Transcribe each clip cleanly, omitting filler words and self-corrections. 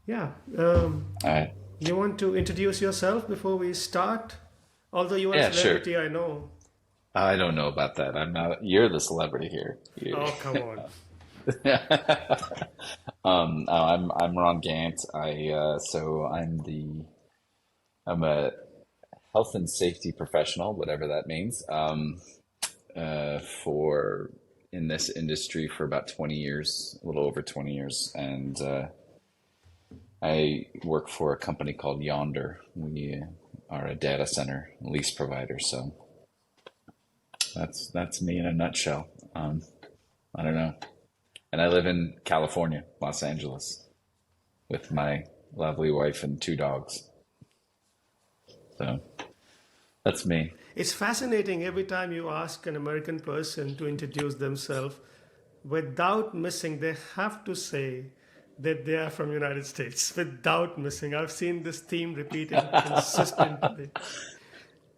Yeah. All right. You want to introduce yourself before we start? Although you are a Yeah, sure. celebrity, I know. I don't know about that. I'm not. You're the celebrity here. Oh, come on. I'm Ron Gant. I'm a health and safety professional, whatever that means. For in this industry for about 20 years, a little over 20 years, and I work for a company called Yonder. We are a data center lease provider. So that's me in a nutshell. I don't know. And I live in California, Los Angeles, with my lovely wife and two dogs. So that's me. It's fascinating every time you ask an American person to introduce themselves, without missing, they have to say that they are from United States. Without missing. I've seen this theme repeating consistently.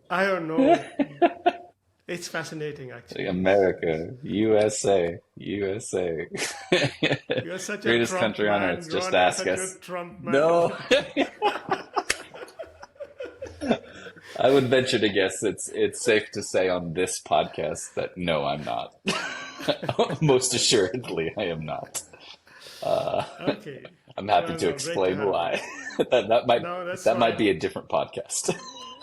I don't know. It's fascinating, actually. America, USA, USA. You're such a Greatest Trump country on man, earth. Just Ron. You're ask such a us. Trump man. No, I would venture to guess it's safe to say on this podcast that no, I'm not. Most assuredly, I am not. Uh, Okay. I'm happy Well, to no, great to explain have you. why. That might No, that's that might fine. be a different podcast.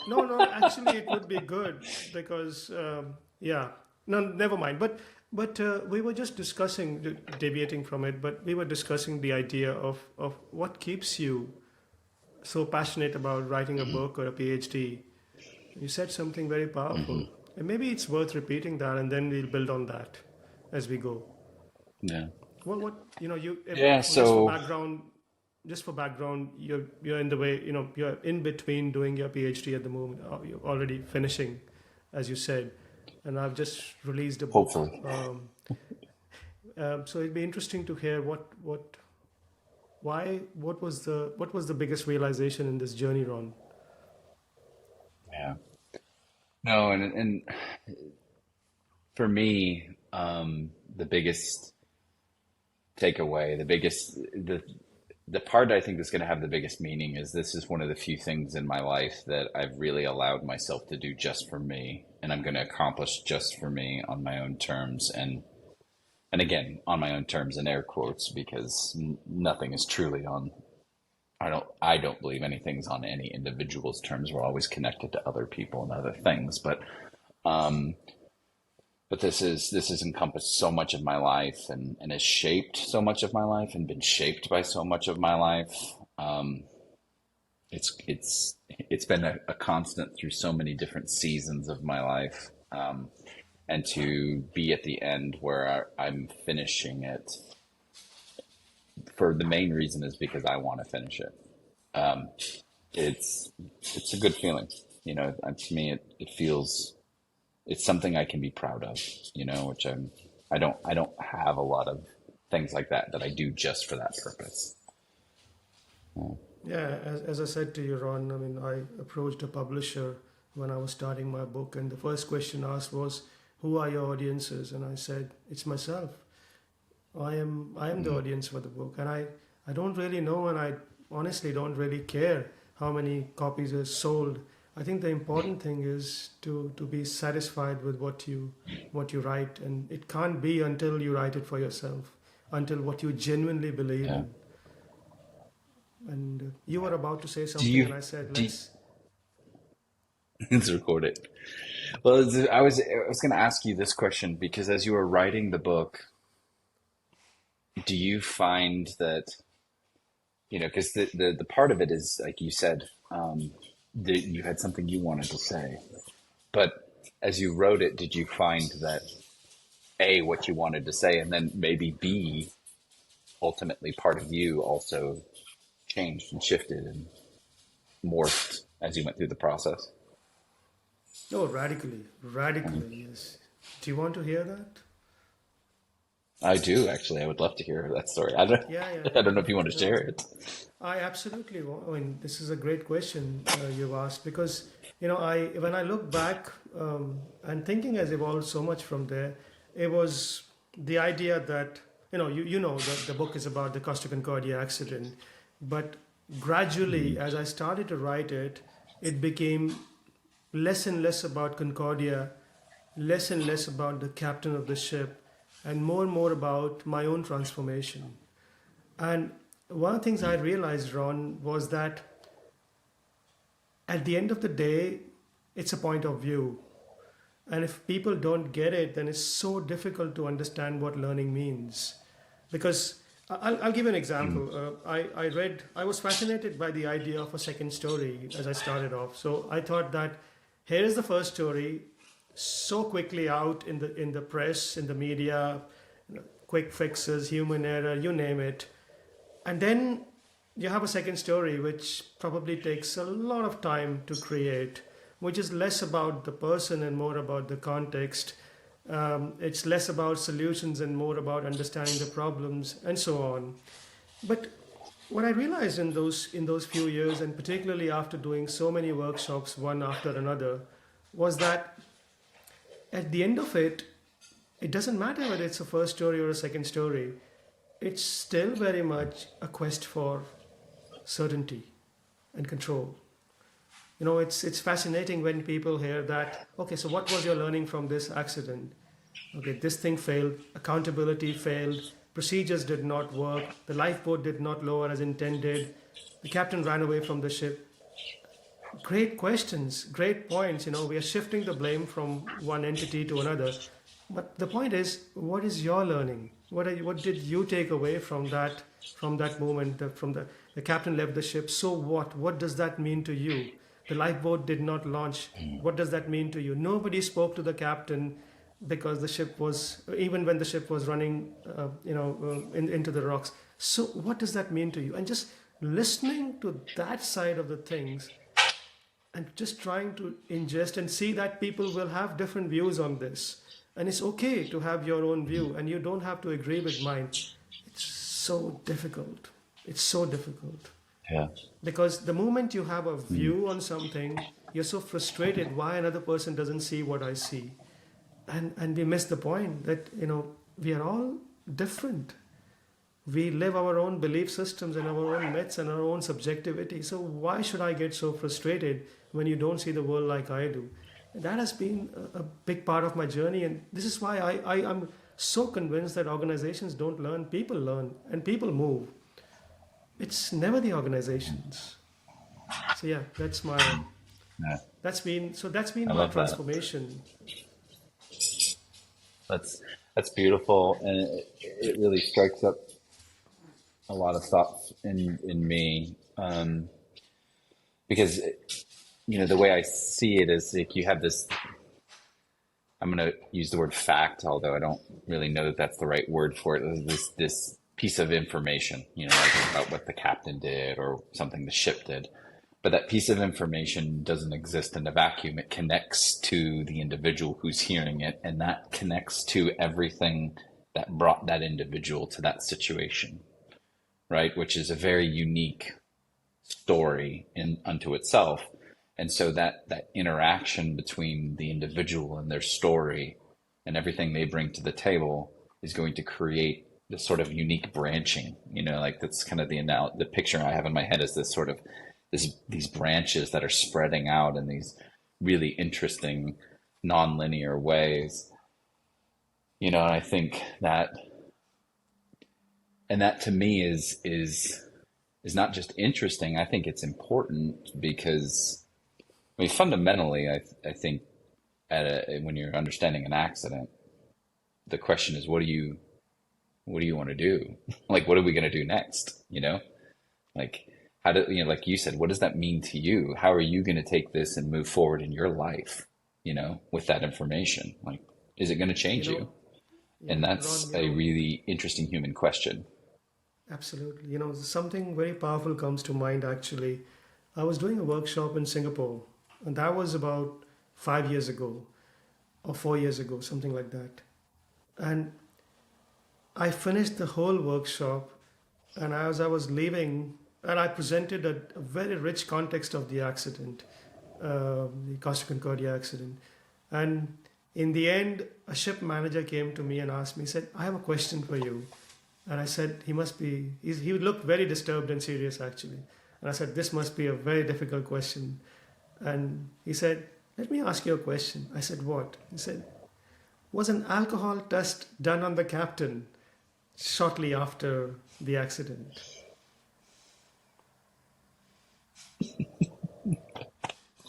No, no, actually, it would be good because, yeah, no, never mind. But we were just discussing, deviating from it, but we were discussing the idea of what keeps you so passionate about writing a book or a PhD. You said something very powerful, Hmm. and maybe it's worth repeating that, and then we'll build on that as we go. Yeah. What you Yeah. just for So background, you're in the way, you're in between doing your PhD at the moment. You're already finishing, as you said, and I've just released a book. hopefully, So it'd be interesting to hear what was the biggest realization in this journey, Ron? yeah. No, and for me, the biggest takeaway, the part I think that's going to have the biggest meaning is this is one of the few things in my life that I've really allowed myself to do just for me, and I'm going to accomplish just for me on my own terms, and again on my own terms in air quotes because nothing is truly on. I don't believe anything's on any individual's terms. We're always connected to other people and other things, um, but this has encompassed so much of my life and has shaped so much of my life and been shaped by so much of my life. Um, it's been a constant through so many different seasons of my life, and to be at the end where I'm finishing it for the main reason is because I want to finish it. Um, it's it's a good feeling, to me, it feels it's something I can be proud of, which I don't have a lot of things like that I do just for that purpose. Yeah. Yeah, as I said to you, Ron, I mean, I approached a publisher when I was starting my book, and the first question asked was, "Who are your audiences?" And I said, "It's myself. I am the Mm, audience for the book, and I don't really know, and I honestly don't really care how many copies are sold. I think the important thing is to be satisfied with what you write, and it can't be until you write it for yourself, until what you genuinely believe yeah. in." And you were about to say Do something, and you I said, do "Let's." it's recorded. Well, I was going to ask you this question because as you were writing the book, do you find that because the part of it is like you said, that you had something you wanted to say, but as you wrote it, did you find that A, what you wanted to say, and then maybe B, ultimately part of you also changed and shifted and morphed as you went through the process? Oh, radically, Mm. radically, yes. Do you want to hear that? I do actually. I would love to hear that story. I don't, Yeah, yeah, I yeah. don't know if you want to No, share it. I absolutely. I mean, this is a great question you've asked because I when I look back, and thinking has evolved so much from there. It was the idea that the book is about the Costa Concordia accident, But gradually, as I started to write it, it became less and less about Concordia, less and less about the captain of the ship, and more about my own transformation. And one of the things I realized, Ron, was that at the end of the day, it's a point of view. And if people don't get it, then it's so difficult to understand what learning means. Because I'll give you an example. I was fascinated by the idea of a second story as I started off. So I thought that here is the first story, so quickly out in the press, in the media, quick fixes, human error, you name it. And then you have a second story, which probably takes a lot of time to create, which is less about the person and more about the context. It's less about solutions and more about understanding the problems and so on. But what I realized in those few years, and particularly after doing so many workshops one after another, was that at the end of it, it doesn't matter whether it's a first story or a second story. It's still very much a quest for certainty and control. It's fascinating when people hear that, okay, so what was your learning from this accident? Okay, this thing failed, accountability failed, procedures did not work, the lifeboat did not lower as intended, the captain ran away from the ship. Great questions, great points. We are shifting the blame from one entity to another. But the point is, what is your learning? What did you take away from that moment? The captain left the ship. So what? What does that mean to you? The lifeboat did not launch. What does that mean to you? Nobody spoke to the captain because the ship was, even when the ship was running, into the rocks. So what does that mean to you? And just listening to that side of the things and just trying to ingest and see that people will have different views on this. And it's okay to have your own view and you don't have to agree with mine. It's so difficult. It's so difficult. Yeah. Because the moment you have a view on something, you're so frustrated why another person doesn't see what I see. And we miss the point that, we are all different. We live our own belief systems and our own myths and our own subjectivity. So why should I get so frustrated when you don't see the world like I do? And that has been a big part of my journey. And this is why I'm so convinced that organizations don't learn, people learn, and people move. It's never the organizations. So yeah, Yeah. that's been I my love that. transformation. That's beautiful, and it really strikes up a lot of thoughts in me, because the way I see it is like you have this. I'm going to use the word fact, although I don't really know that that's the right word for it. This piece of information, like about what the captain did or something the ship did. But that piece of information doesn't exist in a vacuum. It connects to the individual who's hearing it, and that connects to everything that brought that individual to that situation, right? Which is a very unique story in unto itself. And so that interaction between the individual and their story and everything they bring to the table is going to create this sort of unique branching, like that's kind of the picture I have in my head is this sort of these branches that are spreading out in these really interesting non-linear ways. And I think that, and that to me is not just interesting. I think it's important because, I mean, fundamentally, I think when you're understanding an accident, the question is, what do you want to do? Like, what are we going to do next? Like, like you said, what does that mean to you? How are you going to take this and move forward in your life, with that information? Like, is it going to change you? Yeah, And Ron, that's a really interesting human question. absolutely. Something very powerful comes to mind actually. I was doing a workshop in Singapore, and that was about 5 years ago or 4 years ago, something like that. And I finished the whole workshop, and as I was leaving, and I presented a very rich context of the accident, the Costa Concordia accident. And in the end, a ship manager came to me and asked me, he said, I have a question for you. And I said, he looked very disturbed and serious actually. And I said, this must be a very difficult question. And he said, let me ask you a question. I said, what? He said, was an alcohol test done on the captain shortly after the accident?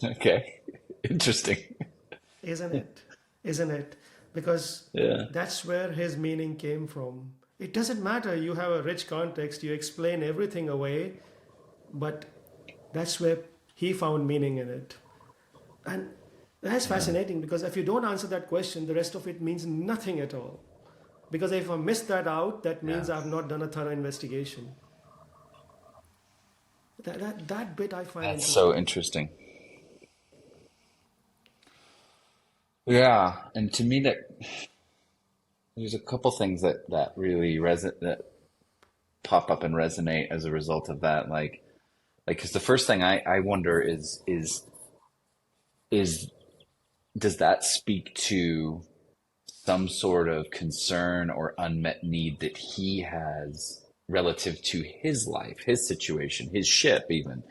Okay. Interesting. Isn't it? Isn't it? Because Yeah. that's where his meaning came from. It doesn't matter, you have a rich context, you explain everything away, but that's where he found meaning in it. And that's Yeah. fascinating because if you don't answer that question, the rest of it means nothing at all. Because if I miss that out, that Yeah. means I've not done a thorough investigation. That bit I find That's so interesting. interesting. Yeah. And to me that there's a couple things that really that pop up and resonate as a result of that. Like, because the first thing I wonder is does that speak to some sort of concern or unmet need that he has relative to his life, his situation, his ship, even,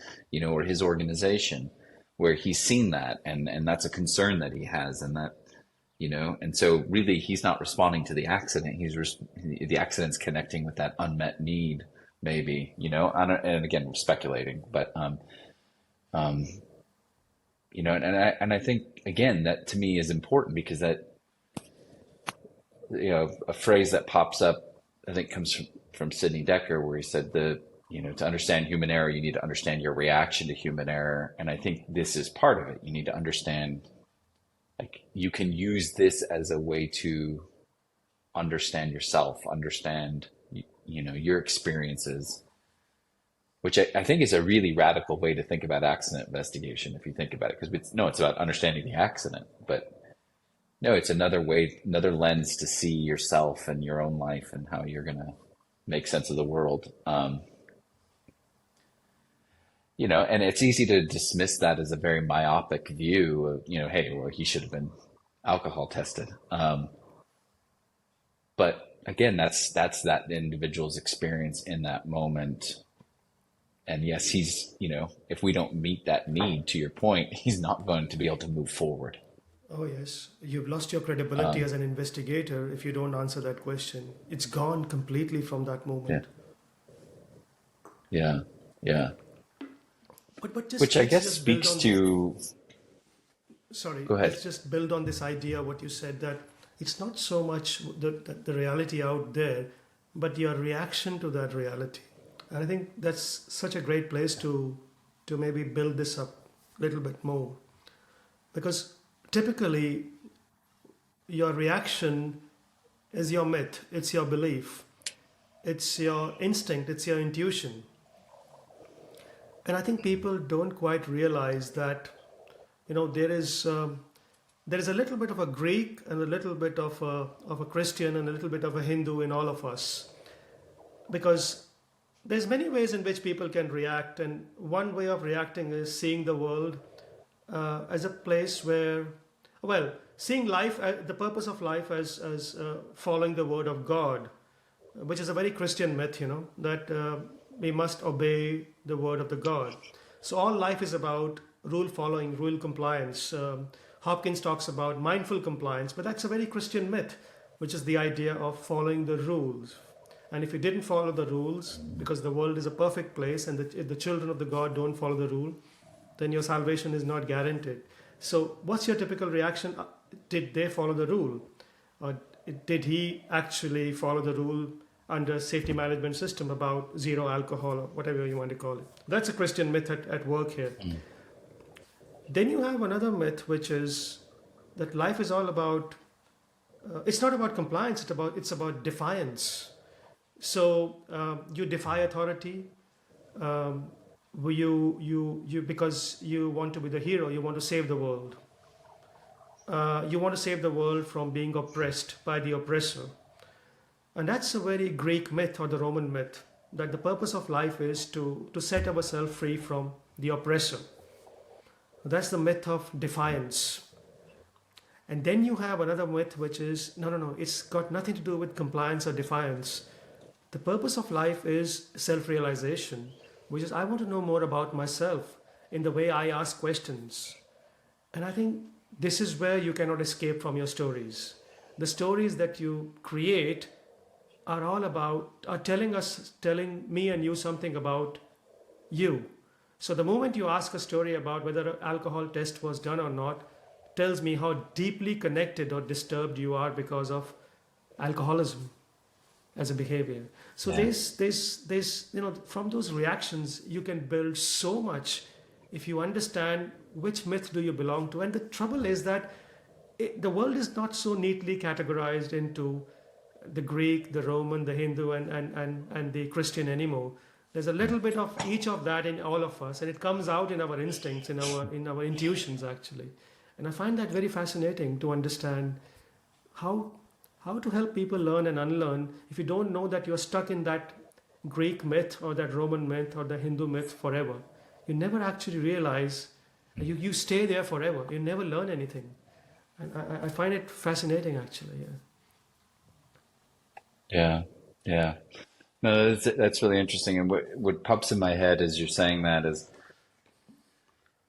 or his organization, where he's seen that and that's a concern that he has, and that, and so really he's not responding to the accident. The accident's connecting with that unmet need, maybe, and again, we're speculating, but, um, and I think again, that to me is important because that, a phrase that pops up, I think comes from Sidney Decker, where he said to understand human error, you need to understand your reaction to human error. And I think this is part of it. You need to understand, like, you can use this as a way to understand yourself, understand, your experiences, which I think is a really radical way to think about accident investigation, if you think about it, because it's about understanding the accident, but no, it's another way, another lens to see yourself and your own life and how you're going to make sense of the world. And it's easy to dismiss that as a very myopic view of, hey, well, he should have been alcohol tested. But again, that's that individual's experience in that moment. And yes, if we don't meet that need, to your point, he's not going to be able to move forward. Oh, yes. You've lost your credibility Um, as an investigator if you don't answer that question. It's gone completely from that yeah, moment. yeah, yeah. But just Which I let's guess just build speaks on this. to, Sorry, go let's ahead. just build on this idea what you said, that it's not so much the reality out there, but your reaction to that reality. And I think that's such a great place to maybe build this up a little bit more, because typically your reaction is your myth, it's your belief, it's your instinct, it's your intuition. And I think people don't quite realize that, there is a little bit of a Greek and a little bit of a Christian and a little bit of a Hindu in all of us, because there's many ways in which people can react, and one way of reacting is seeing the world as a place where, well, seeing life, the purpose of life as following the word of God, which is a very Christian myth, that we must obey the word of the God. So all life is about rule following, rule compliance. Hopkins talks about mindful compliance, but that's a very Christian myth, which is the idea of following the rules. And if you didn't follow the rules, because the world is a perfect place and if the children of the God don't follow the rule, then your salvation is not guaranteed. So, what's your typical reaction? Did they follow the rule? Or did he actually follow the rule under safety management system about zero alcohol or whatever you want to call it? That's a Christian myth at work here. Mm. Then you have another myth, which is that life is all about. It's not about compliance. It's about defiance. So you defy authority. Um, you because you want to be the hero. You want to save the world. You want to save the world from being oppressed by the oppressor. And that's a very Greek myth or the Roman myth, that the purpose of life is to set ourselves free from the oppressor. That's the myth of defiance. And then you have another myth which is no, no, no, it's got nothing to do with compliance or defiance. The purpose of life is self realization, which is I want to know more about myself in the way I ask questions. And I think this is where you cannot escape from your stories. The stories that you create are all about, are telling me and you something about you. So the moment you ask a story about whether an alcohol test was done or not, tells me how deeply connected or disturbed you are because of alcoholism as a behavior. So Yeah. there's from those reactions you can build so much if you understand which myth do you belong to. And the trouble is that the world is not so neatly categorized into the Greek, the Roman, the Hindu, and the Christian anymore. There's a little bit of each of that in all of us, and it comes out in our instincts, in our intuitions actually. And I find that very fascinating to understand how how to help people learn and unlearn if you don't know that you're stuck in that Greek myth or that Roman myth or the Hindu myth forever. You never actually realize you stay there forever. You never learn anything. And I find it fascinating actually. Yeah. Yeah. Yeah. No, that's really interesting. And what pops in my head as you're saying that is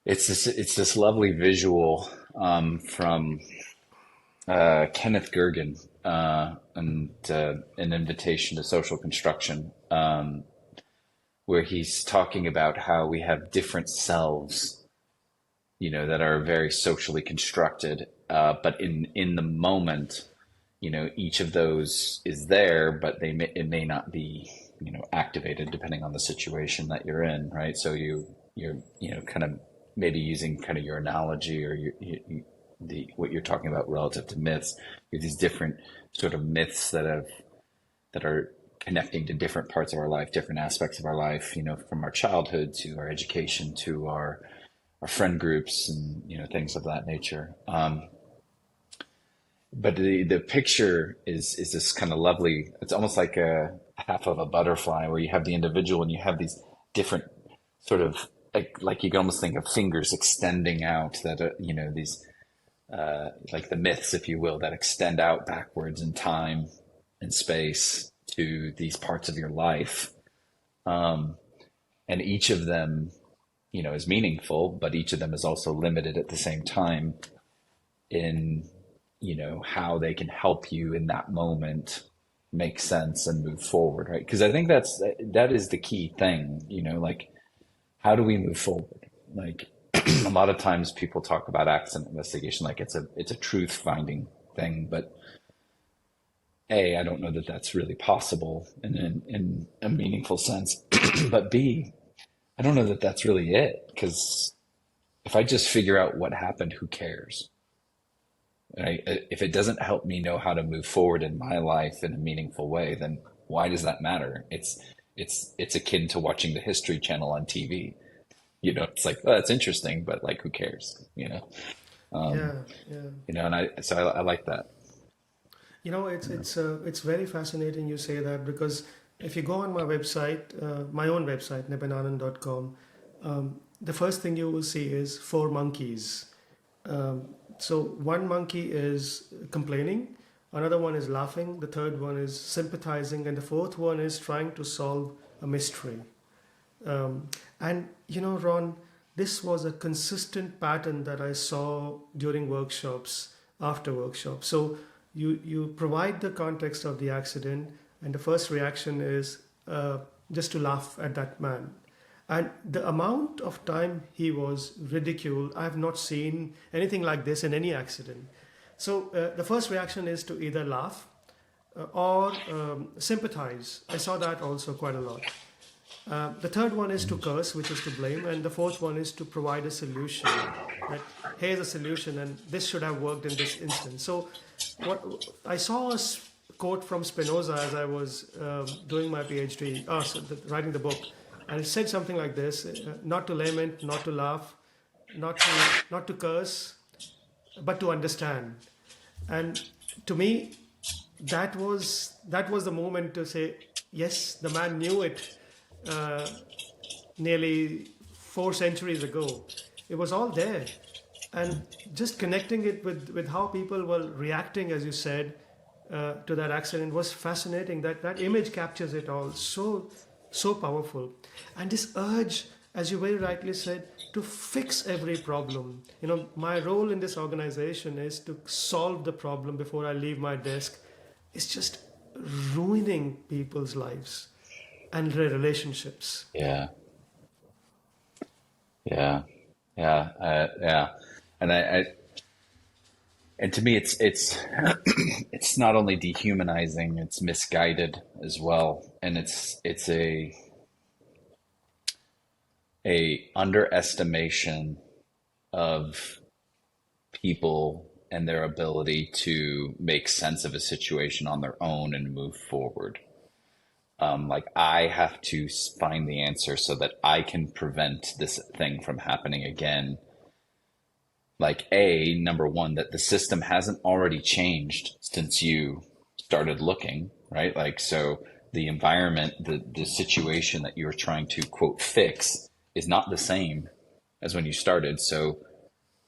it's this lovely visual from Kenneth Gergen and An Invitation to Social Construction, where he's talking about how we have different selves, that are very socially constructed, but in the moment, each of those is there, but it may not be, activated depending on the situation that you're in, right? So you're kind of maybe using kind of your analogy or the what you're talking about relative to myths. You have these different sort of myths that are connecting to different parts of our life, different aspects of our life, from our childhood to our education to our friend groups and things of that nature. But the picture is this kind of lovely. It's almost like a half of a butterfly, where you have the individual and you have these different sort of like you can almost think of fingers extending out that these like the myths, if you will, that extend out backwards in time and space to these parts of your life, and each of them is meaningful, but each of them is also limited at the same time in how they can help you in that moment make sense and move forward, right? Because I think that is the key thing, like how do we move forward? Like a lot of times people talk about accident investigation like it's a truth finding thing, but A, I don't know that that's really possible in a meaningful sense, but B, I don't know that that's really it, because if I just figure out what happened, who cares? Right? If it doesn't help me know how to move forward in my life in a meaningful way, then why does that matter? It's akin to watching the History Channel on TV. It's like, oh, that's interesting, but like, who cares? Um, Yeah, yeah. and I like that. It's very fascinating you say that, because if you go on my website, my own website, nippinanand.com, the first thing you will see is four monkeys. So one monkey is complaining, another one is laughing, the third one is sympathizing, and the fourth one is trying to solve a mystery. And Ron, this was a consistent pattern that I saw during workshops, after workshops. So you provide the context of the accident, and the first reaction is just to laugh at that man. And the amount of time he was ridiculed, I have not seen anything like this in any accident. So the first reaction is to either laugh or sympathize. I saw that also quite a lot. The third one is to curse, which is to blame, and the fourth one is to provide a solution. That here's a solution, and this should have worked in this instance. So, what I saw a quote from Spinoza as I was doing my PhD, writing the book, and it said something like this: not to lament, not to laugh, not to curse, but to understand. And to me, that was the moment to say, yes, the man knew it uh, nearly 4 centuries ago. It was all there. And just connecting it with how people were reacting, as you said, to that accident was fascinating. That image captures it all. So powerful. And this urge, as you very rightly said, to fix every problem. My role in this organization is to solve the problem before I leave my desk. It's just ruining people's lives and their relationships. Yeah. Yeah. Yeah. Yeah. And and to me, it's it's not only dehumanizing, it's misguided as well, and it's a underestimation of people and their ability to make sense of a situation on their own and move forward. Like I have to find the answer so that I can prevent this thing from happening again. Like number one, that the system hasn't already changed since you started looking, right? Like, so the environment, the situation that you're trying to quote fix is not the same as when you started. So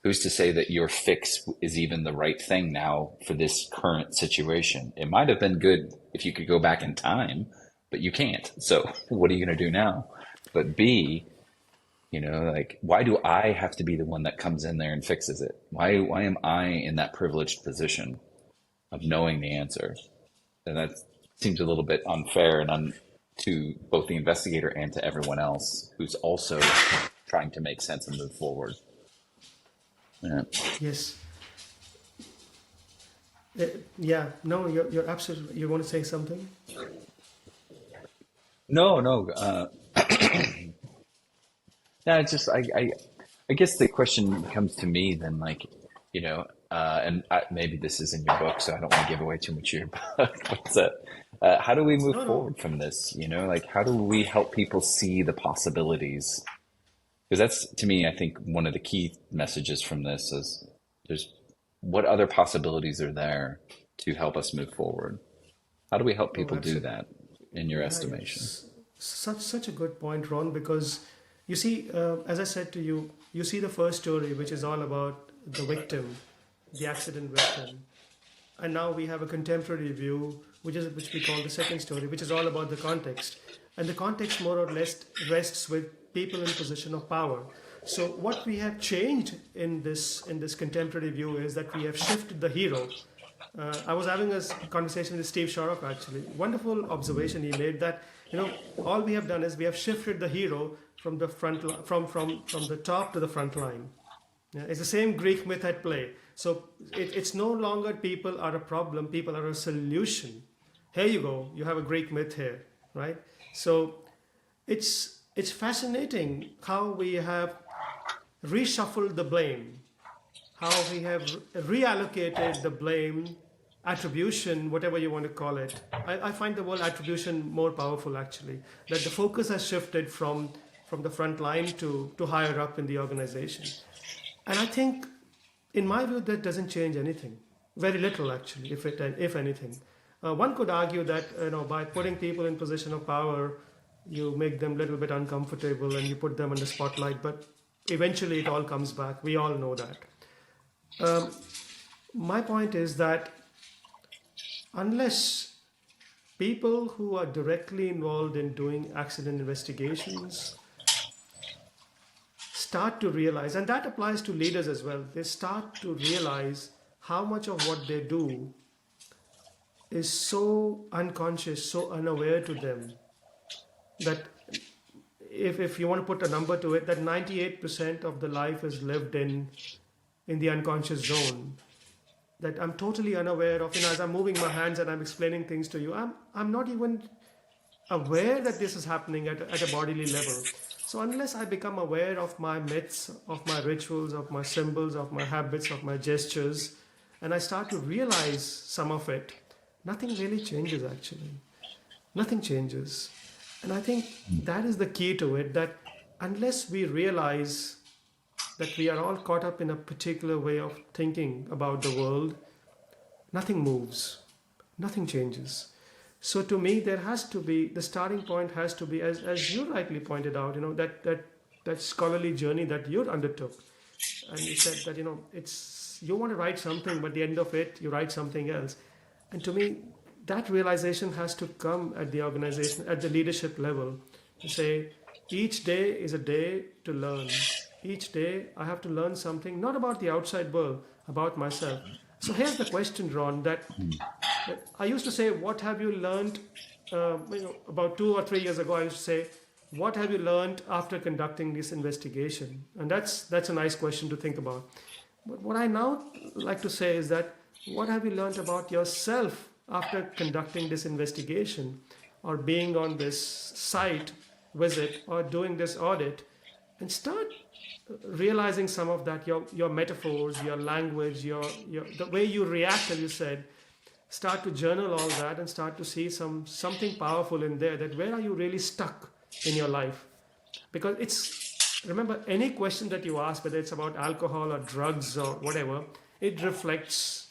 who's to say that your fix is even the right thing now for this current situation? It might have been good if you could go back in time, but you can't. So what are you going to do now? But B, like, why do I have to be the one that comes in there and fixes it? Why am I in that privileged position of knowing the answer? And that seems a little bit unfair and to both the investigator and to everyone else who's also trying to make sense and move forward. Yeah. Yes. Yeah. No, you're absolutely. You want to say something? No, no. Yeah, it's just I guess the question comes to me then, like, maybe this is in your book, so I don't want to give away too much of your book. But how do we move No, no. forward from this? Like, how do we help people see the possibilities? Because that's, to me, I think one of the key messages from this is there's what other possibilities are there to help us move forward? How do we help Oh, people do absolutely. that in your Yeah, estimation? yes. Such a good point, Ron. Because you see, as I said to you, you see the first story, which is all about the victim, the accident victim, and now we have a contemporary view, which we call the second story, which is all about the context, and the context more or less rests with people in position of power. So what we have changed in this contemporary view is that we have shifted the hero. I was having a conversation with Steve Shorrock actually. Wonderful observation he made that all we have done is we have shifted the hero from the from the top to the front line. Yeah, it's the same Greek myth at play. So it's no longer people are a problem, people are a solution. Here you go, you have a Greek myth here, right? So it's fascinating how we have reshuffled the blame, how we have reallocated the blame, attribution, whatever you want to call it. I find the word attribution more powerful actually. That the focus has shifted from the front line to higher up in the organization. And I think, in my view, that doesn't change anything. Very little, actually, if anything. One could argue that by putting people in position of power, you make them a little bit uncomfortable and you put them in the spotlight. But eventually, it all comes back. We all know that. My point is that unless people who are directly involved in doing accident investigations start to realize, and that applies to leaders as well, they start to realize how much of what they do is so unconscious, so unaware to them, that if you want to put a number to it, that 98% of the life is lived in the unconscious zone, that I'm totally unaware of. As I'm moving my hands and I'm explaining things to you, I'm not even aware that this is happening at a bodily level. So unless I become aware of my myths, of my rituals, of my symbols, of my habits, of my gestures, and I start to realize some of it, nothing really changes actually. Nothing changes. And I think that is the key to it, that unless we realize that we are all caught up in a particular way of thinking about the world, nothing moves, nothing changes. So to me, there has to be, the starting point has to be, as you rightly pointed out, that scholarly journey that you undertook, and you said that it's you want to write something, but at the end of it, you write something else. And to me, that realization has to come at the organization, at the leadership level, to say, each day is a day to learn. Each day I have to learn something, not about the outside world, about myself. So here's the question, Ron, that I used to say, what have you learned? About 2 or 3 years ago, I used to say, what have you learned after conducting this investigation? And that's a nice question to think about. But what I now like to say is that, what have you learned about yourself after conducting this investigation, or being on this site visit, or doing this audit, and start realizing some of that, your metaphors, your language, your the way you react, as you said. Start to journal all that and start to see something powerful in there, that where are you really stuck in your life. Because it's, remember, any question that you ask, whether it's about alcohol or drugs or whatever, it reflects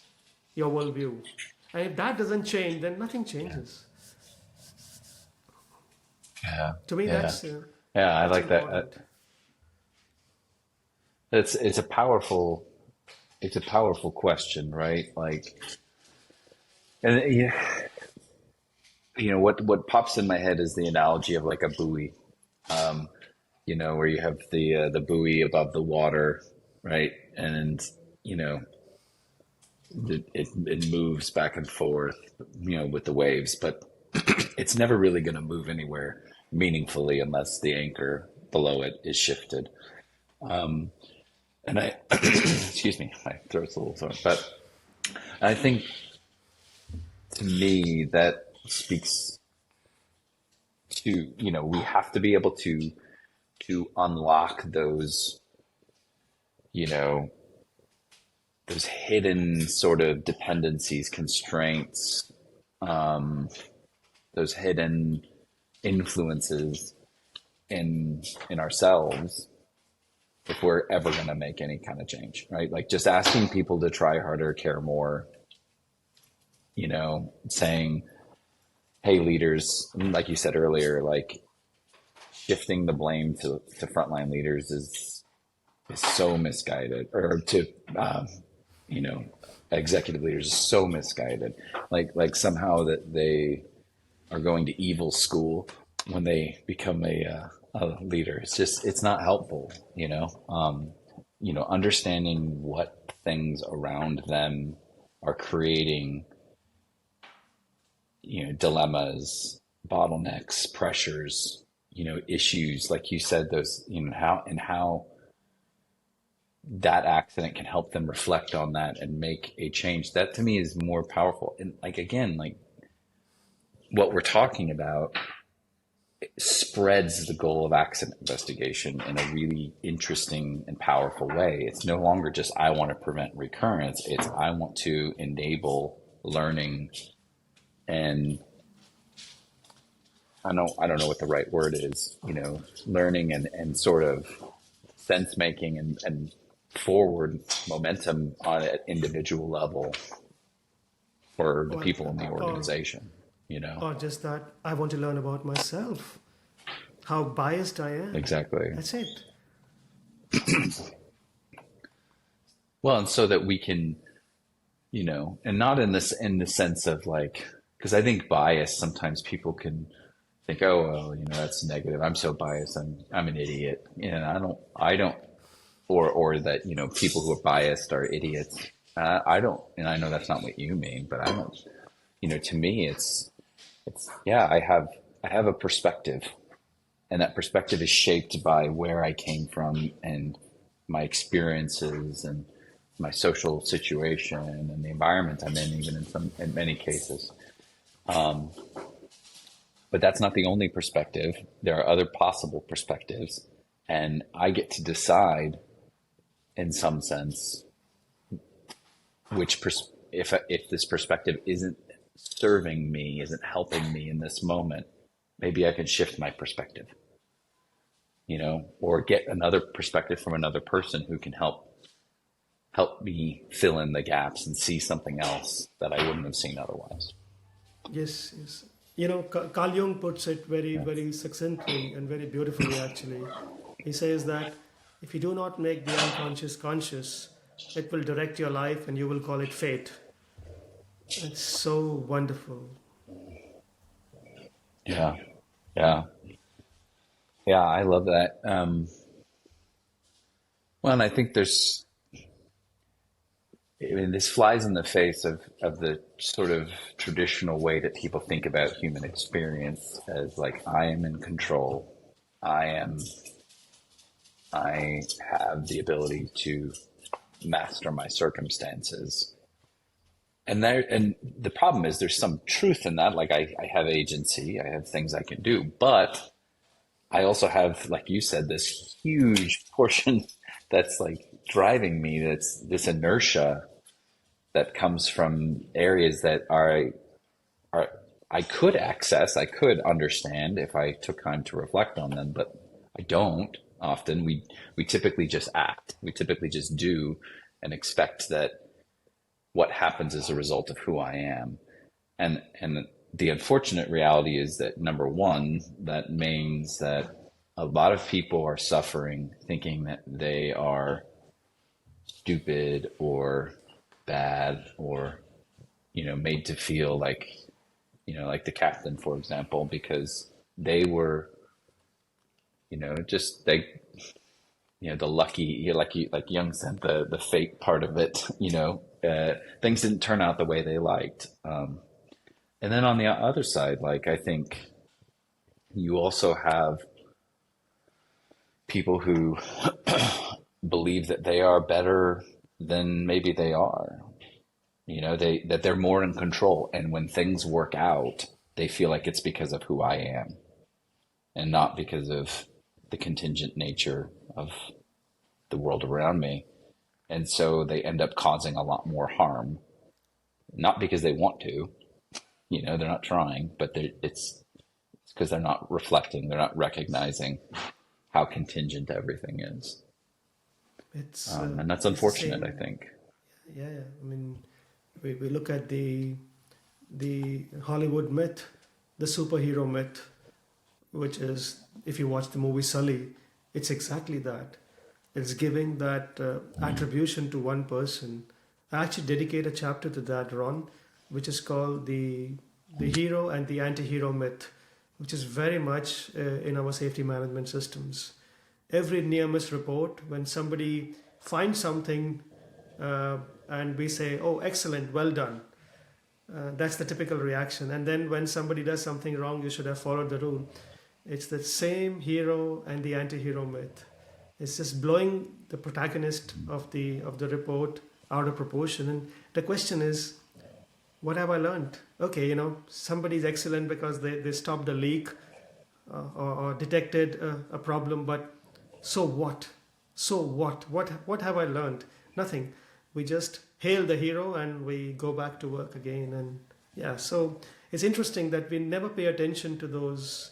your worldview. And if that doesn't change, then nothing Yeah. changes. Yeah. To me, Yeah. that's Yeah. I that's like that. important. It's a powerful question, right? Like, and what pops in my head is the analogy of like a buoy, where you have the buoy above the water, right? And you know, it moves back and forth, with the waves, but it's never really going to move anywhere meaningfully unless the anchor below it is shifted. And I, excuse me, my throat's a little sore, but I think to me that speaks to, we have to be able to unlock you know, those hidden sort of dependencies, constraints, um, those hidden influences in ourselves if we're ever going to make any kind of change, right? Like just asking people to try harder, care more, saying, hey, leaders, like you said earlier, like shifting the blame to frontline leaders is so misguided, or to, you know, executive leaders is so misguided. Like somehow that they are going to evil school when they become a leader. It's not helpful, understanding what things around them are creating, dilemmas, bottlenecks, pressures, issues, like you said, those, how that accident can help them reflect on that and make a change. That to me is more powerful. And like, again, like what we're talking about spreads the goal of accident investigation in a really interesting and powerful way. It's no longer just, I want to prevent recurrence. It's, I want to enable learning, and I don't know what the right word is, learning and sort of sense making and forward momentum on an individual level for the Or, people in the or, organization, you know? or just that I want to learn about myself, how biased I am. Exactly. That's it. Well, and so that we can, and not in the sense of like, because I think bias, sometimes people can think, oh, well, that's negative. I'm so biased. I'm an idiot. And I don't, or that, people who are biased are idiots. I don't, and I know that's not what you mean, but I don't, to me, yeah, I have a perspective, and that perspective is shaped by where I came from and my experiences and my social situation and the environment I'm in, even in many cases. But that's not the only perspective. There are other possible perspectives, and I get to decide, in some sense, if this perspective isn't serving me, isn't helping me in this moment, maybe I can shift my perspective, or get another perspective from another person who can help me fill in the gaps and see something else that I wouldn't have seen otherwise. Yes, yes. Carl Jung puts it very, Yeah. very succinctly and very beautifully, actually. He says that if you do not make the unconscious conscious, it will direct your life and you will call it fate. It's so wonderful. Yeah. Yeah. Yeah. I love that. Well, and I think I mean, this flies in the face of the sort of traditional way that people think about human experience as like, I am in control. I am, I have the ability to master my circumstances. And the problem is there's some truth in that. Like I have agency, I have things I can do, but I also have, like you said, this huge portion that's like driving me. That's this inertia that comes from areas that are I could access, I could understand if I took time to reflect on them, but I don't often. We typically just act. We typically just do and expect that what happens is a result of who I am. And the unfortunate reality is that number one, that means that a lot of people are suffering thinking that they are stupid or bad or, made to feel like, like the captain, for example, because they were, just they, the lucky, like Jung said, the fate part of it, things didn't turn out the way they liked. And then on the other side, like I think you also have people who believe that they are better than maybe they are. That they're more in control, and when things work out, they feel like it's because of who I am and not because of the contingent nature of the world around me. And so they end up causing a lot more harm, not because they want to, they're not trying, but it's because they're not reflecting, they're not recognizing how contingent everything is. And that's It's the unfortunate, I same. think. Yeah, yeah. I mean, we look at the Hollywood myth, the superhero myth, which is, if you watch the movie Sully, it's exactly that. It's giving that attribution to one person. I actually dedicate a chapter to that, Ron, which is called the hero and the anti-hero myth, which is very much in our safety management systems. Every near miss report, when somebody finds something and we say, "Oh, excellent, well done," that's the typical reaction. And then when somebody does something wrong, you should have followed the rule. It's the same hero and the anti-hero myth. It's just blowing the protagonist of the report out of proportion. And the question is, what have I learned? Okay, somebody's excellent because they stopped a leak or detected a problem, but so what? So what? What have I learned? Nothing. We just hail the hero and we go back to work again. And yeah, so it's interesting that we never pay attention to those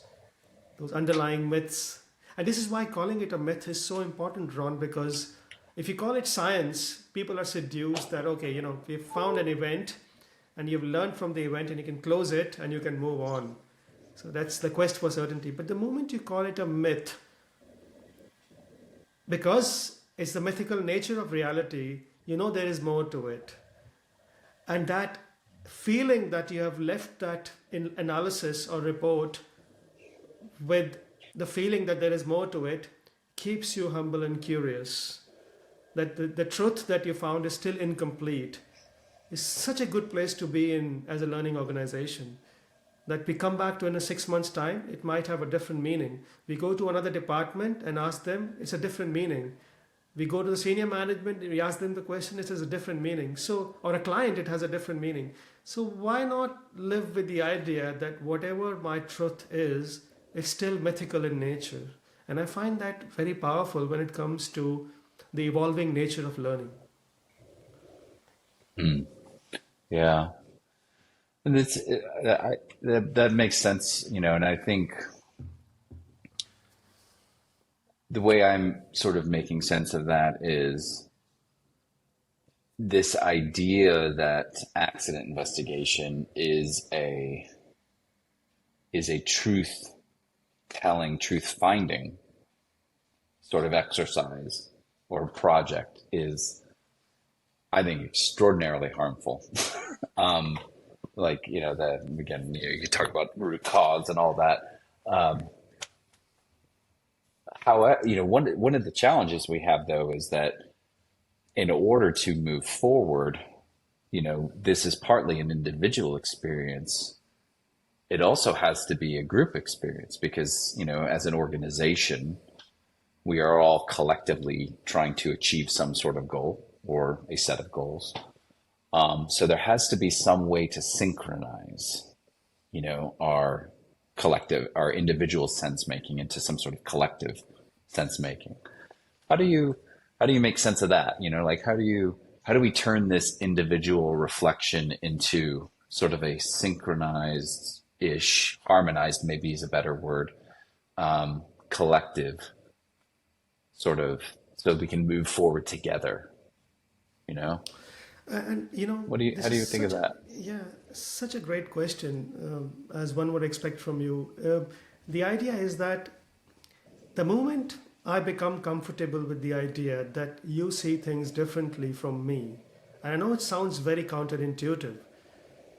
underlying myths. And this is why calling it a myth is so important, Ron, because if you call it science, people are seduced that, okay, we've found an event and you've learned from the event and you can close it and you can move on. So that's the quest for certainty. But the moment you call it a myth, because it's the mythical nature of reality, there is more to it. And that feeling that you have left that in analysis or report with the feeling that there is more to it keeps you humble and curious. That the truth that you found is still incomplete is such a good place to be in as a learning organization. That we come back to in a 6 months' time, it might have a different meaning. We go to another department and ask them, it's a different meaning. We go to the senior management, we ask them the question, it has a different meaning. So, or a client, it has a different meaning. So, why not live with the idea that whatever my truth is, it's still mythical in nature? And I find that very powerful when it comes to the evolving nature of learning. Mm. Yeah. And that makes sense, and I think the way I'm sort of making sense of that is this idea that accident investigation is a truth telling, truth finding sort of exercise or project is I think extraordinarily harmful. Um, like, the again, you talk about root cause and all that. Um, However, one of the challenges we have though is that in order to move forward, this is partly an individual experience. It also has to be a group experience because, as an organization, we are all collectively trying to achieve some sort of goal or a set of goals. So there has to be some way to synchronize, our our individual sense making into some sort of collective sense making. How do you how do you make sense of that? Like how do we turn this individual reflection into sort of a synchronized ish, harmonized maybe is a better word, collective sort of so we can move forward together, you know? And How this do is you think of that? such a great question, as one would expect from you. The idea is that the moment I become comfortable with the idea that you see things differently from me, and I know it sounds very counterintuitive,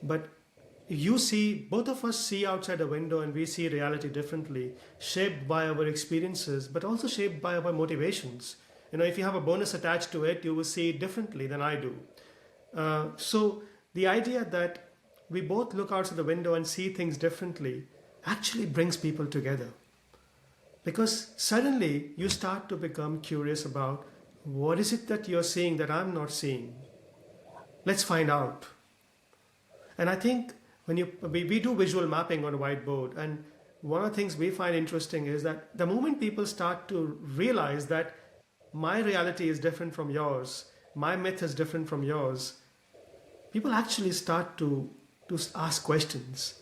but you see, both of us see outside a window and we see reality differently, shaped by our experiences, but also shaped by our motivations. If you have a bonus attached to it, you will see it differently than I do. So the idea that we both look outside the window and see things differently actually brings people together. Because suddenly you start to become curious about what is it that you're seeing that I'm not seeing. Let's find out. And I think we do visual mapping on a whiteboard, and one of the things we find interesting is that the moment people start to realize that my reality is different from yours, my myth is different from yours, people actually start to ask questions.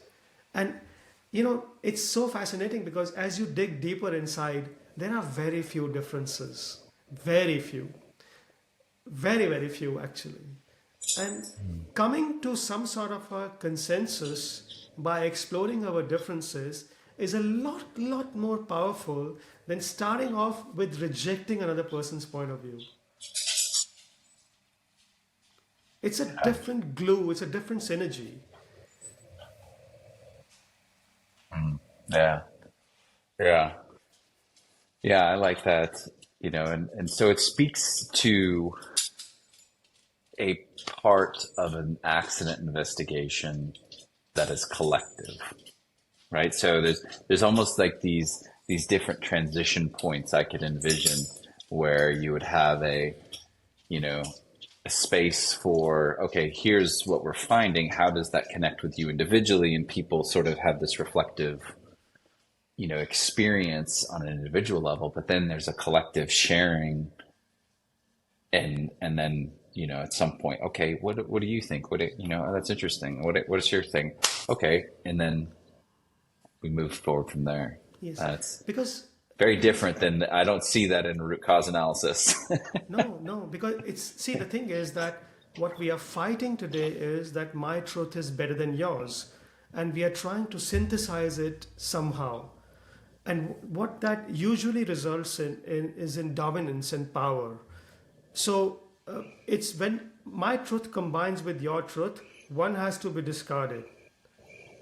And it's so fascinating because as you dig deeper inside, there are very few differences. Very few. Very, very few, actually. And coming to some sort of a consensus by exploring our differences is a lot more powerful than starting off with rejecting another person's point of view. It's a different glue, it's a different synergy. Yeah. Yeah. Yeah, I like that, and so it speaks to a part of an accident investigation that is collective, right? So there's almost like these different transition points I could envision where you would have you know, a space for, okay, here's what we're finding. How does that connect with you individually? And people sort of have this reflective, experience on an individual level, but then there's a collective sharing and then at some point, okay, what do you think? Oh, that's interesting. What is your thing? Okay, and then we move forward from there. Yes. That's Because very it is different than I don't see that in root cause analysis. no, because see, the thing is that what we are fighting today is that my truth is better than yours, and we are trying to synthesize it somehow. And what that usually results in is in dominance and power. So it's when my truth combines with your truth, one has to be discarded.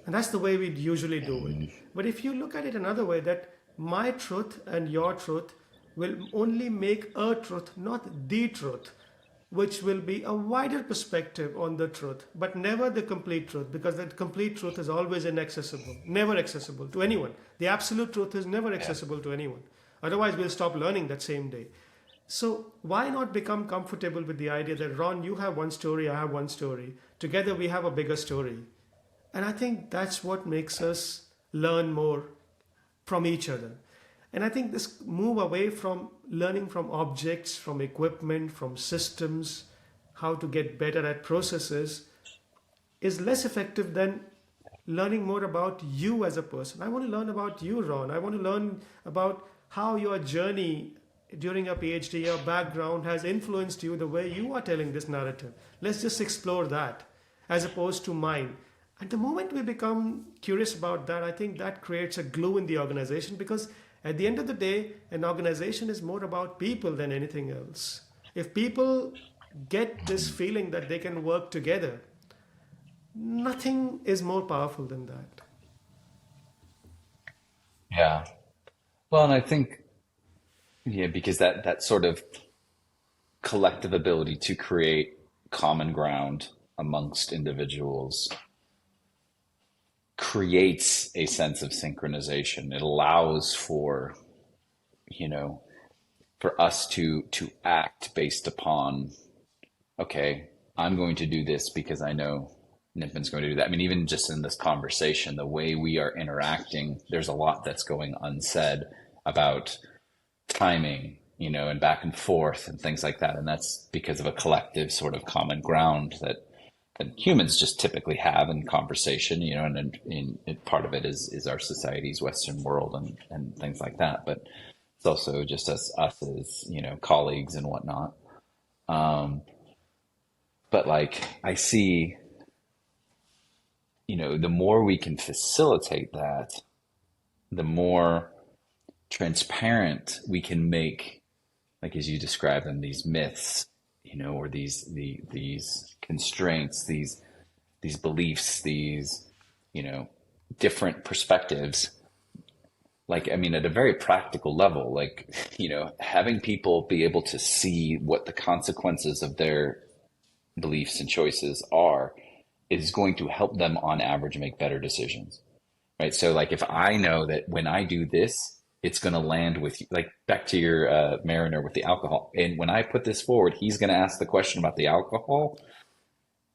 And that's the way we usually do it. But if you look at it another way, that my truth and your truth will only make a truth, not the truth, which will be a wider perspective on the truth, but never the complete truth, because the complete truth is always inaccessible, never accessible to anyone. The absolute truth is never Yeah. accessible to anyone. Otherwise, we'll stop learning that same day. So, why not become comfortable with the idea that, Ron, you have one story, I have one story. Together, we have a bigger story. And I think that's what makes us learn more from each other. And I think this move away from learning from objects, from equipment, from systems, how to get better at processes, is less effective than learning more about you as a person. I want to learn about you, Ron. I want to learn about how your journey during your PhD, your background has influenced you the way you are telling this narrative. Let's just explore that as opposed to mine. And the moment we become curious about that, I think that creates a glue in the organization, because at the end of the day, an organization is more about people than anything else. If people get this feeling that they can work together. Nothing is more powerful than that. Yeah. Well, and I think, yeah, because that sort of collective ability to create common ground amongst individuals creates a sense of synchronization. It allows for, you know, for us to act based upon, okay, I'm going to do this because I know Nippin's going to do that. I mean, even just in this conversation, the way we are interacting, there's a lot that's going unsaid about timing, and back and forth and things like that. And that's because of a collective sort of common ground that humans just typically have in conversation, and part of it is our society's Western world and things like that. But it's also just us as, colleagues and whatnot. Um, but like I see, the more we can facilitate that, the more transparent we can make, like as you describe them, these myths, or these constraints, these beliefs, these, different perspectives. Like, I mean, at a very practical level, like, having people be able to see what the consequences of their beliefs and choices are is going to help them on average make better decisions, right? So like if I know that when I do this, it's going to land with, like, back to your mariner with the alcohol, and when I put this forward, he's going to ask the question about the alcohol,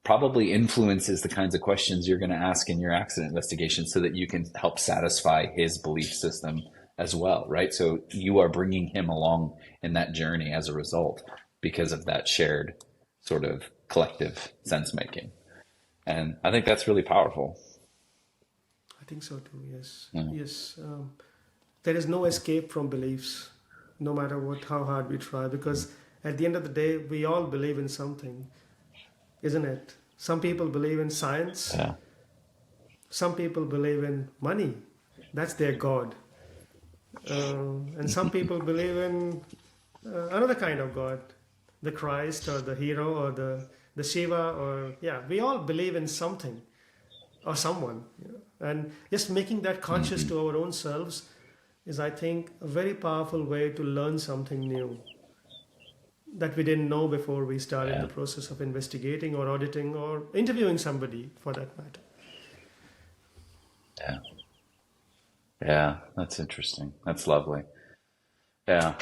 probably influences the kinds of questions you're going to ask in your accident investigation so that you can help satisfy his belief system as well, right? So you are bringing him along in that journey as a result because of that shared sort of collective sense making. And I think that's really powerful. I think so too. Yes, Yeah. yes. There is no escape from beliefs, no matter how hard we try, because at the end of the day, we all believe in something, isn't it? Some people believe in science. Yeah. Some people believe in money. That's their God. And some people believe in another kind of God, the Christ or the hero or the Shiva, or yeah, we all believe in something or someone. And just making that conscious Hmm. to our own selves is, I think, a very powerful way to learn something new that we didn't know before we started the Yeah. process of investigating or auditing or interviewing somebody for that matter. Yeah. Yeah. That's interesting. That's lovely. Yeah.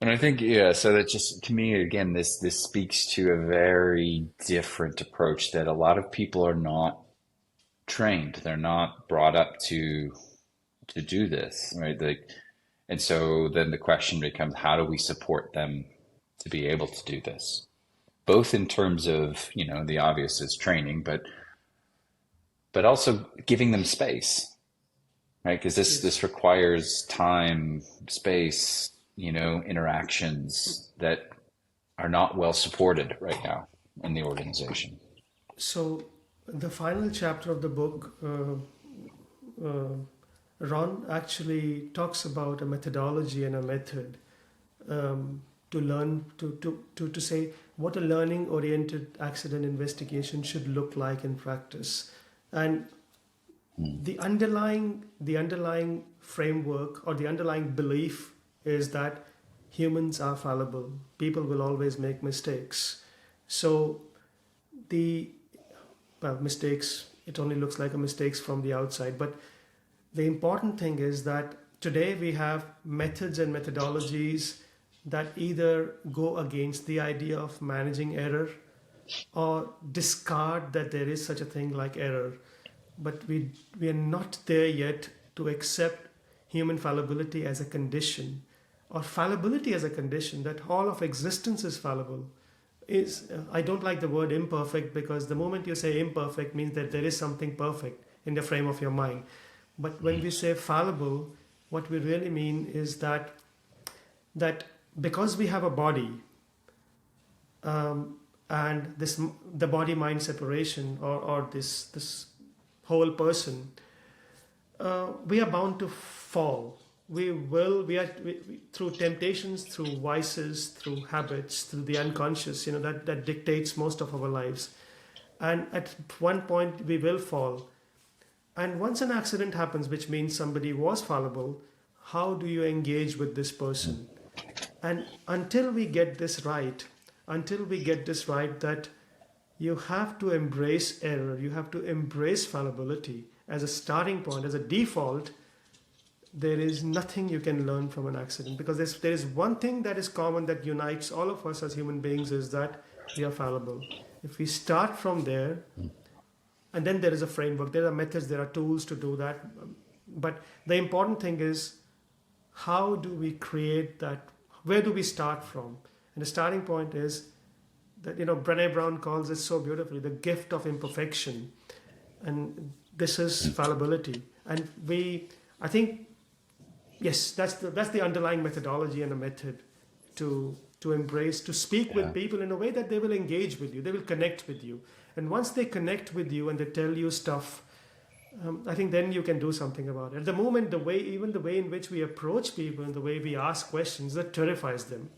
And I think, yeah, so that just to me, again, this speaks to a very different approach that a lot of people are not trained. They're not brought up to do this, right? Like, and so then the question becomes, how do we support them to be able to do this? Both in terms of, the obvious is training, but also giving them space, right? Because this Yes. requires time, space, interactions that are not well supported right now in the organization. So, the final chapter of the book, uh, Ron actually talks about a methodology and a method to learn, to say what a learning oriented accident investigation should look like in practice. And Mm. the underlying framework or the underlying belief is that humans are fallible. People will always make mistakes. So the mistakes, it only looks like a mistakes from the outside, but the important thing is that today we have methods and methodologies that either go against the idea of managing error or discard that there is such a thing like error. But we are not there yet to accept human fallibility as a condition, or fallibility as a condition that all of existence is fallible. I don't like the word imperfect, because the moment you say imperfect means that there is something perfect in the frame of your mind. But when we say fallible, what we really mean is that because we have a body, and the body mind separation, or this whole person, we are bound to fall. through temptations, through vices, through habits, through the unconscious, that dictates most of our lives. And at one point, we will fall. And once an accident happens, which means somebody was fallible, how do you engage with this person? And until we get this right, that you have to embrace error, you have to embrace fallibility as a starting point, as a default. There is nothing you can learn from an accident, because there is one thing that is common that unites all of us as human beings, is that we are fallible. If we start from there, and then there is a framework, there are methods, there are tools to do that. But the important thing is, how do we create that? Where do we start from? And the starting point is that, Brené Brown calls it so beautifully, the gift of imperfection. And this is fallibility. And I think, yes, that's the underlying methodology and a method to embrace, to speak with Yeah. people in a way that they will engage with you, they will connect with you. And once they connect with you and they tell you stuff, I think then you can do something about it. At the moment, even the way in which we approach people and the way we ask questions, that terrifies them,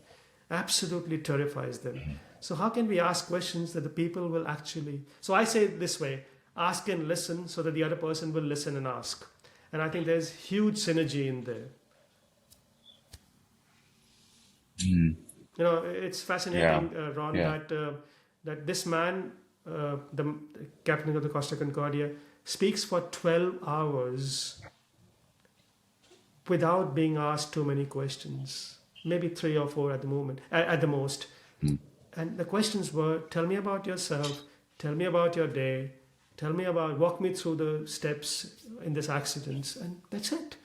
absolutely terrifies them. So how can we ask questions that the people will actually? So I say it this way: ask and listen, so that the other person will listen and ask. And I think there's huge synergy in there. Mm. It's Yeah. fascinating, Ron, Yeah. that this man, the captain of the Costa Concordia, speaks for 12 hours without being asked too many questions, maybe 3 or 4 at the moment, at the most. Mm. And the questions were: tell me about yourself, tell me about your day, walk me through the steps in this accident, and that's it.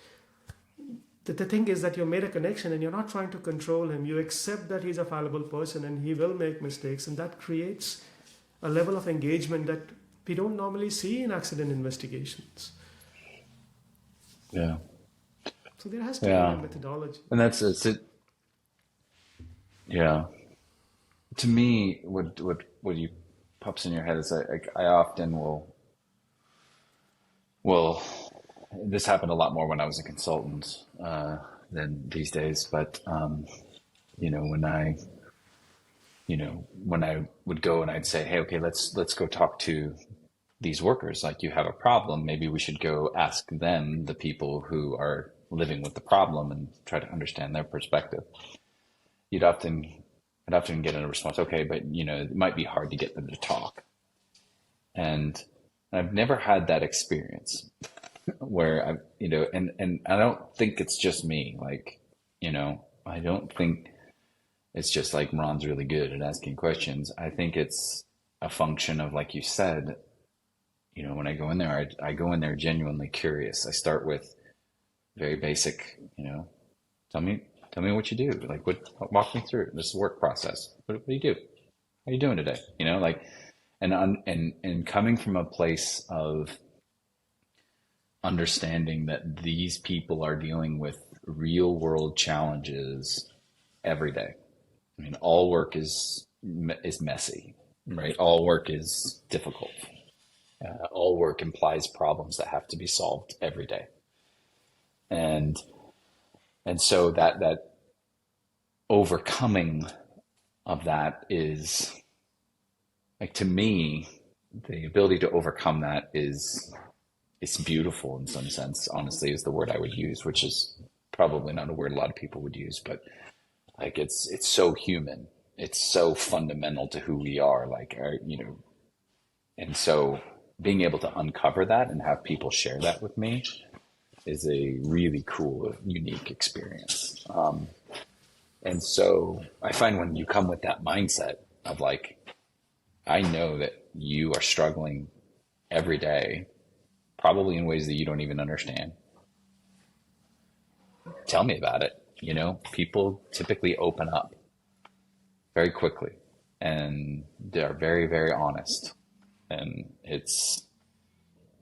The thing is that you made a connection and you're not trying to control him. You accept that he's a fallible person and he will make mistakes, and that creates a level of engagement that we don't normally see in accident investigations. Yeah. So there has to be a Yeah. methodology. And it's it. Yeah. To me, what you pops in your head is I often will. This happened a lot more when I was a consultant than these days. But you know, when I when I would go and I'd say, hey, okay, let's go talk to these workers. Like, you have a problem, maybe we should go ask them, the people who are living with the problem, and try to understand their perspective. You'd often I'd often get a response, okay, but it might be hard to get them to talk. And I've never had that experience where and I don't think it's just me. Like, I don't think it's just like Ron's really good at asking questions. I think it's a function of, like you said, when I go in there, I go in there genuinely curious. I start with very basic, tell me what you do. Like, walk me through this work process. What do you do? How are you doing today? And coming from a place of understanding that these people are dealing with real world challenges every day. I mean, all work is messy, right? All work is difficult. All work implies problems that have to be solved every day. And so that overcoming of that is, like, to me, the ability to overcome that it's beautiful in some sense, honestly, is the word I would use, which is probably not a word a lot of people would use, but like, it's so human. It's so fundamental to who we are, and so being able to uncover that and have people share that with me is a really cool, unique experience. And so I find when you come with that mindset of, like, I know that you are struggling every day, probably in ways that you don't even understand. Tell me about it. People typically open up very quickly, and they're very, very honest. And it's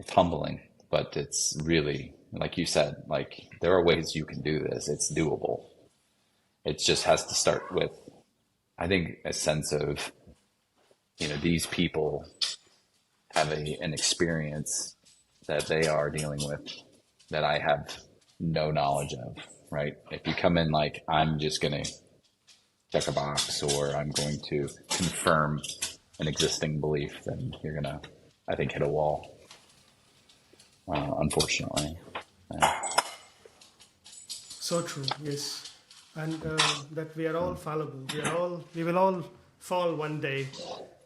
humbling, but it's really, like you said, like, there are ways you can do this. It's doable. It just has to start with, I think, a sense of, these people have an experience that they are dealing with that I have no knowledge of, right? If you come in like, I'm just going to check a box or I'm going to confirm an existing belief, then you're going to, I think, hit a wall, unfortunately. So true, yes. And that we are all fallible. We will all fall one day.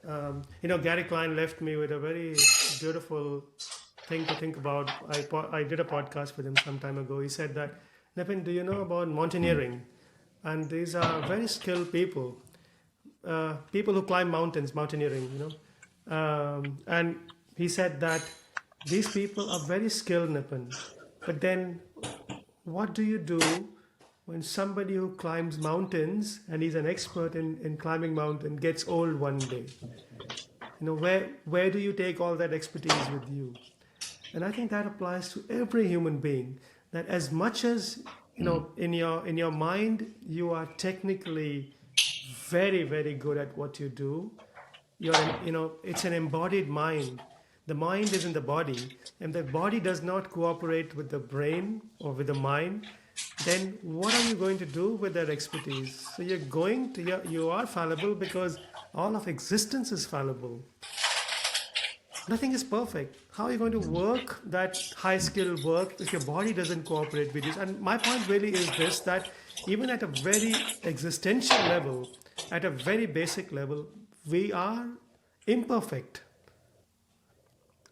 Gary Klein left me with a very beautiful thing to think about. I did a podcast with him some time ago. He said that, Nippin, do you know about mountaineering? And these are very skilled people, people who climb mountains, mountaineering. And he said that these people are very skilled, Nippin. But then what do you do when somebody who climbs mountains and he's an expert in climbing mountain gets old one day? Where do you take all that expertise with you? And I think that applies to every human being, that as much as in your mind you are technically very, very good at what you do, it's an embodied mind. The mind is in the body, and the body does not cooperate with the brain or with the mind. Then what are you going to do with that expertise? So you are fallible because all of existence is fallible. Nothing is perfect. How are you going to work that high skill work if your body doesn't cooperate with you? And my point really is this, that even at a very existential level, at a very basic level, we are imperfect.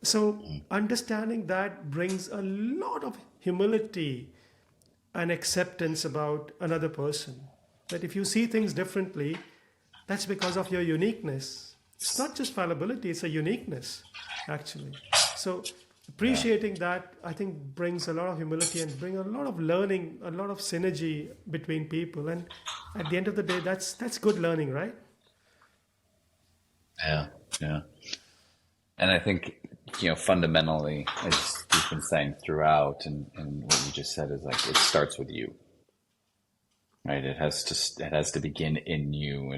So understanding that brings a lot of humility and acceptance about another person. That if you see things differently, that's because of your uniqueness. It's not just fallibility, it's a uniqueness, actually. So appreciating that, I think, brings a lot of humility and bring a lot of learning, a lot of synergy between people. And at the end of the day, that's good learning, right? Yeah, yeah. And I think, fundamentally, as you've been saying throughout, and what you just said is like, it starts with you, right? It has to begin in you.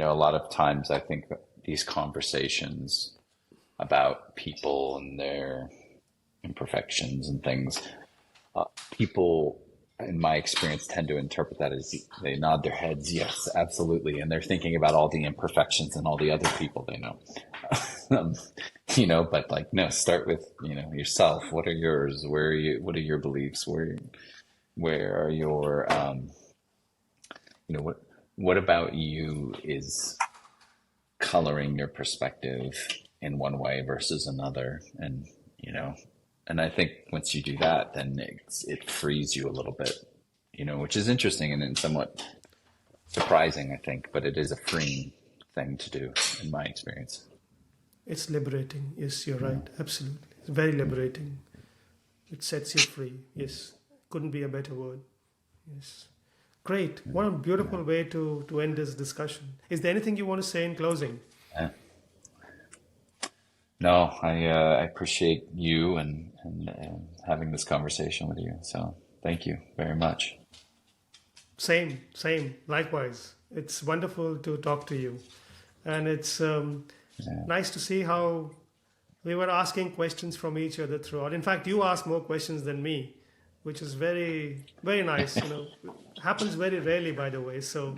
A lot of times I think these conversations about people and their imperfections and things, people, in my experience, tend to interpret that as they nod their heads, yes, absolutely, and they're thinking about all the imperfections and all the other people they know. But like, no, start with, yourself. What are yours? Where are you? What are your beliefs? Where are your, what about you is coloring your perspective in one way versus another? And I think once you do that, then it frees you a little bit, which is interesting and somewhat surprising, I think, but it is a freeing thing to do in my experience. It's liberating. Yes, you're right. Absolutely. It's very liberating. It sets you free. Yes. Couldn't be a better word. Yes. Great. What a beautiful way to end this discussion. Is there anything you want to say in closing? No, I appreciate you and having this conversation with you. So thank you very much. Same. Likewise. It's wonderful to talk to you. And it's nice to see how we were asking questions from each other throughout. In fact, you asked more questions than me, which is very, very nice. Happens very rarely, by the way. So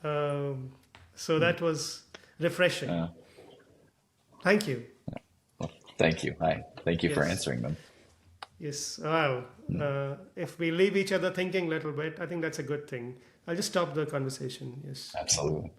that was refreshing. Thank you. Well, thank you. Thank you for Yes. answering them. Yes. Well, if we leave each other thinking a little bit, I think that's a good thing. I'll just stop the conversation. Yes. Absolutely.